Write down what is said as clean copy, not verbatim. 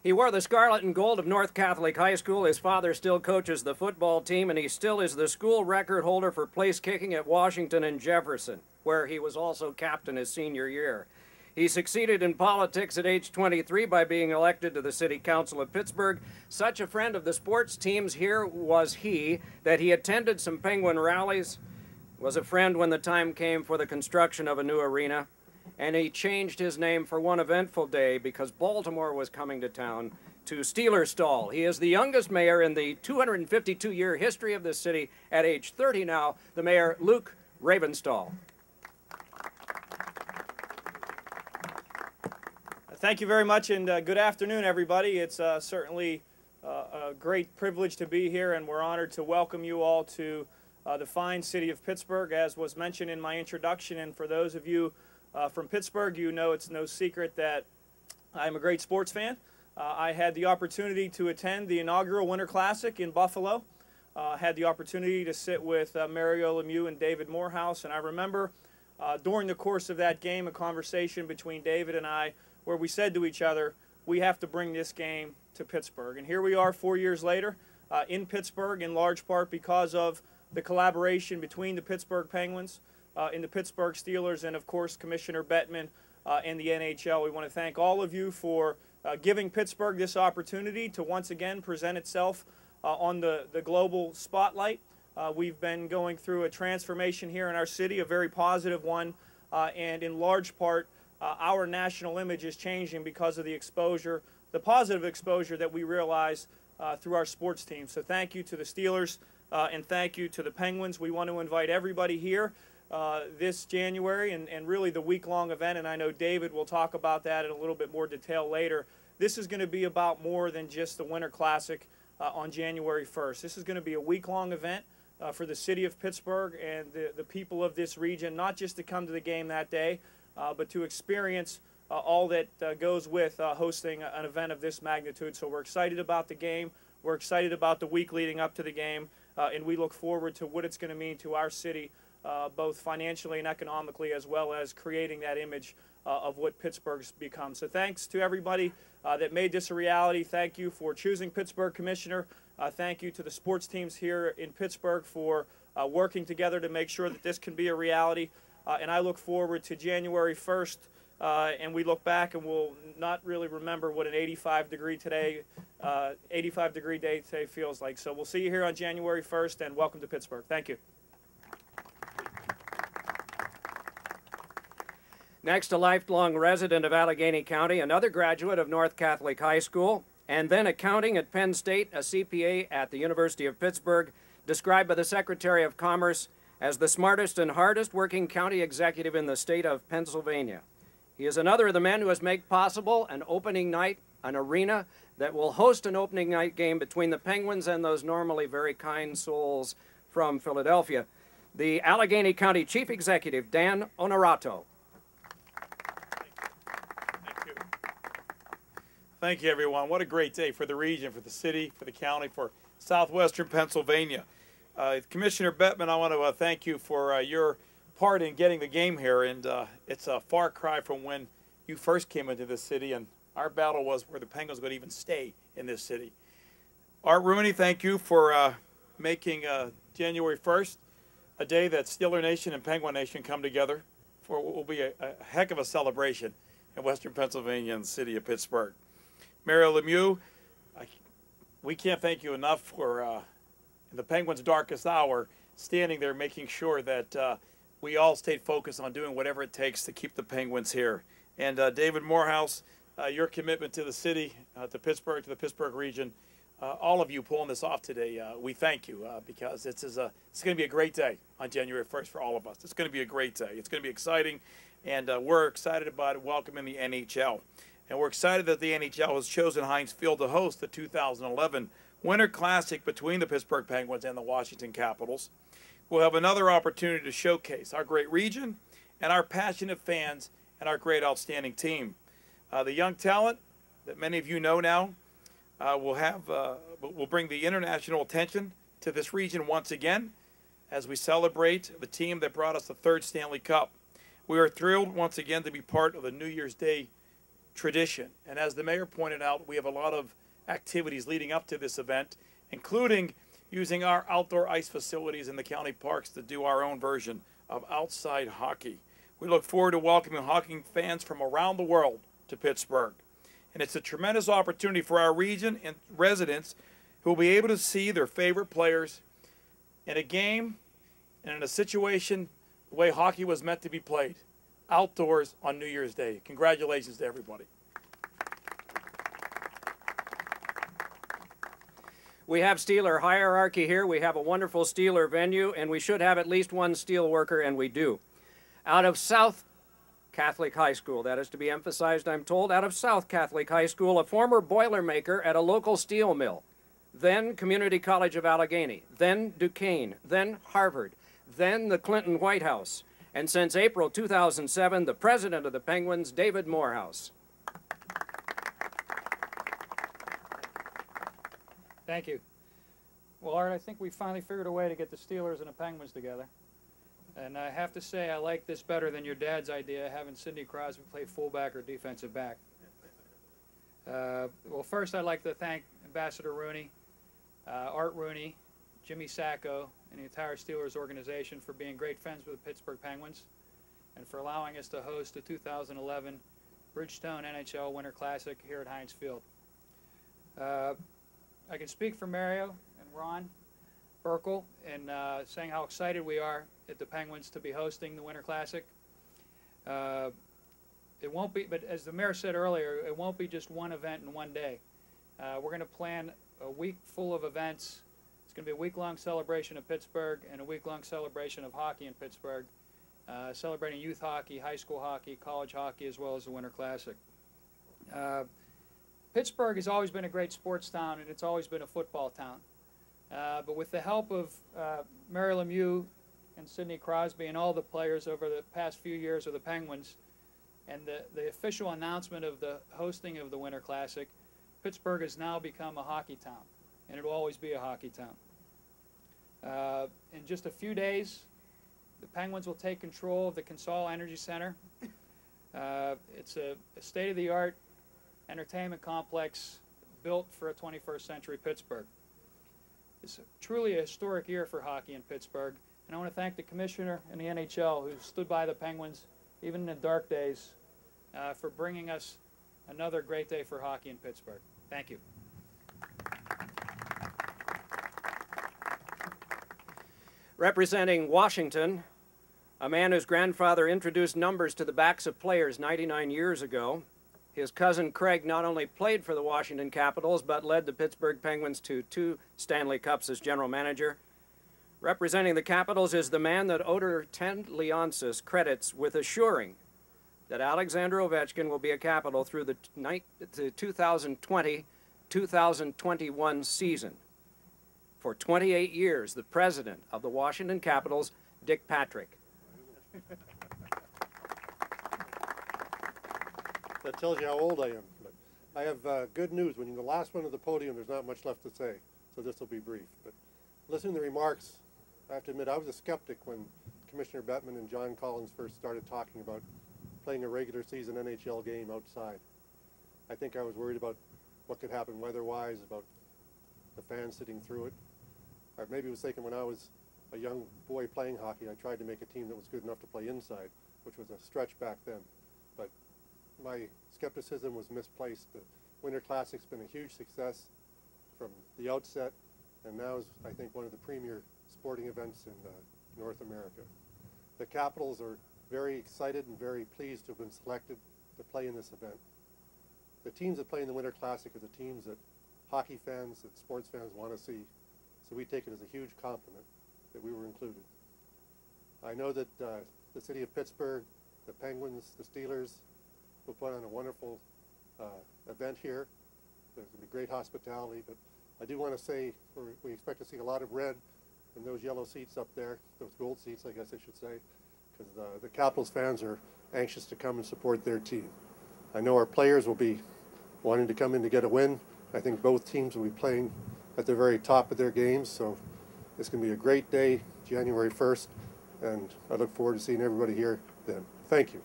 He wore the scarlet and gold of North Catholic High School. His father still coaches the football team, and he still is the school record holder for place kicking at Washington and Jefferson, where he was also captain his senior year. He succeeded in politics at age 23 by being elected to the City Council of Pittsburgh. Such a friend of the sports teams here was he that he attended some Penguin rallies, was a friend when the time came for the construction of a new arena, and he changed his name for one eventful day because Baltimore was coming to town to Steelersstall. He is the youngest mayor in the 252-year history of this city. At age 30 now, the mayor, Luke Ravenstahl. Thank you very much, and good afternoon, everybody. It's certainly a great privilege to be here, and we're honored to welcome you all to the fine city of Pittsburgh, as was mentioned in my introduction. And for those of you from Pittsburgh, you know it's no secret that I'm a great sports fan. I had the opportunity to attend the inaugural Winter Classic in Buffalo. Had the opportunity to sit with Mario Lemieux and David Morehouse, and I remember during the course of that game a conversation between David and I where we said to each other, we have to bring this game to Pittsburgh. And here we are 4 years later in Pittsburgh, in large part because of the collaboration between the Pittsburgh Penguins and the Pittsburgh Steelers, and of course Commissioner Bettman and the NHL. We want to thank all of you for giving Pittsburgh this opportunity to once again present itself on the global spotlight. We've been going through a transformation here in our city, a very positive one, and in large part our national image is changing because of the exposure, the positive exposure that we realize through our sports team. So thank you to the Steelers and thank you to the Penguins. We want to invite everybody here this January and really the week-long event, and I know David will talk about that in a little bit more detail later. This is going to be about more than just the Winter Classic on January 1st. This is going to be a week-long event for the city of Pittsburgh and the people of this region, not just to come to the game that day, but to experience all that goes with hosting an event of this magnitude. So we're excited about the game. We're excited about the week leading up to the game, and we look forward to what it's going to mean to our city, both financially and economically, as well as creating that image of what Pittsburgh's become. So thanks to everybody that made this a reality. Thank you for choosing Pittsburgh Commissioner. Thank you to the sports teams here in Pittsburgh for working together to make sure that this can be a reality. And I look forward to January 1st, and we look back and we'll not really remember what an 85-degree day today feels like. So we'll see you here on January 1st, and welcome to Pittsburgh. Thank you. Next, a lifelong resident of Allegheny County, another graduate of North Catholic High School, and then accounting at Penn State, a CPA at the University of Pittsburgh, described by the Secretary of Commerce as the smartest and hardest working county executive in the state of Pennsylvania. He is another of the men who has made possible an opening night, an arena that will host an opening night game between the Penguins and those normally very kind souls from Philadelphia. The Allegheny County Chief Executive, Dan Onorato. Thank you, everyone. What a great day for the region, for the city, for the county, for southwestern Pennsylvania. Commissioner Bettman, I want to thank you for your part in getting the game here, and it's a far cry from when you first came into this city, and our battle was where the Penguins would even stay in this city. Art Rooney, thank you for making January 1st a day that Steeler Nation and Penguin Nation come together for what will be a heck of a celebration in western Pennsylvania and the city of Pittsburgh. Mario Lemieux, we can't thank you enough for in the Penguins' darkest hour, standing there making sure that we all stayed focused on doing whatever it takes to keep the Penguins here. And David Morehouse, your commitment to the city, to Pittsburgh, to the Pittsburgh region, all of you pulling this off today, we thank you because it's going to be a great day on January 1st for all of us. It's going to be a great day. It's going to be exciting, and we're excited about welcoming the NHL. And we're excited that the NHL has chosen Heinz Field to host the 2011 Winter Classic between the Pittsburgh Penguins and the Washington Capitals. We'll have another opportunity to showcase our great region and our passionate fans and our great outstanding team. The young talent that many of you know now will bring the international attention to this region once again as we celebrate the team that brought us the third Stanley Cup. We are thrilled once again to be part of the New Year's Day tradition. And as the mayor pointed out, we have a lot of activities leading up to this event, including using our outdoor ice facilities in the county parks to do our own version of outside hockey. We look forward to welcoming hockey fans from around the world to Pittsburgh. And it's a tremendous opportunity for our region and residents who will be able to see their favorite players in a game and in a situation the way hockey was meant to be played, outdoors on New Year's Day. Congratulations to everybody. We have Steeler hierarchy here. We have a wonderful Steeler venue, and we should have at least one steel worker, and we do. Out of South Catholic High School, that is to be emphasized, I'm told, out of South Catholic High School, a former boilermaker at a local steel mill, then Community College of Allegheny, then Duquesne, then Harvard, then the Clinton White House, and since April 2007, the president of the Penguins, David Morehouse. Thank you. Well, Art, I think we finally figured a way to get the Steelers and the Penguins together. And I have to say, I like this better than your dad's idea, having Sidney Crosby play fullback or defensive back. Well, first I'd like to thank Ambassador Rooney, Art Rooney, Jimmy Sacco, and the entire Steelers organization for being great friends with the Pittsburgh Penguins and for allowing us to host the 2011 Bridgestone NHL Winter Classic here at Heinz Field. I can speak for Mario and Ron Burkle in saying how excited we are at the Penguins to be hosting the Winter Classic. It won't be, but as the mayor said earlier, it won't be just one event in one day. We're going to plan a week full of events. It's going to be a week-long celebration of Pittsburgh and a week-long celebration of hockey in Pittsburgh, celebrating youth hockey, high school hockey, college hockey, as well as the Winter Classic. Pittsburgh has always been a great sports town, and it's always been a football town. But with the help of Mary Lemieux and Sidney Crosby and all the players over the past few years of the Penguins, and the official announcement of the hosting of the Winter Classic, Pittsburgh has now become a hockey town, and it will always be a hockey town. In just a few days, the Penguins will take control of the Consol Energy Center. It's a state-of-the-art entertainment complex built for a 21st century Pittsburgh. It's truly a historic year for hockey in Pittsburgh, and I want to thank the commissioner and the NHL who stood by the Penguins, even in the dark days, for bringing us another great day for hockey in Pittsburgh. Thank you. Representing Washington, a man whose grandfather introduced numbers to the backs of players 99 years ago, his cousin Craig not only played for the Washington Capitals, but led the Pittsburgh Penguins to 2 Stanley Cups as general manager. Representing the Capitals is the man that Odor Tendliansis credits with assuring that Alexander Ovechkin will be a Capital through the 2020-2021 season. For 28 years, the president of the Washington Capitals, Dick Patrick. That tells you how old I am. But I have good news. When you're the last one at the podium, there's not much left to say, so this will be brief. But listening to the remarks, I have to admit I was a skeptic when Commissioner Bettman and John Collins first started talking about playing a regular season NHL game outside. I think I was worried about what could happen weather-wise, about the fans sitting through it. Or maybe it was thinking when I was a young boy playing hockey, I tried to make a team that was good enough to play inside, which was a stretch back then. But my skepticism was misplaced. The Winter Classic's been a huge success from the outset, and now is, I think, one of the premier sporting events in North America. The Capitals are very excited and very pleased to have been selected to play in this event. The teams that play in the Winter Classic are the teams that hockey fans, that sports fans want to see, so we take it as a huge compliment that we were included. I know that the city of Pittsburgh, the Penguins, the Steelers, will put on a wonderful event here. There's going to be great hospitality, but I do want to say we expect to see a lot of red in those yellow seats up there, those gold seats, I guess I should say, because the Capitals fans are anxious to come and support their team. I know our players will be wanting to come in to get a win. I think both teams will be playing at the very top of their games, so it's going to be a great day, January 1st, and I look forward to seeing everybody here then. Thank you.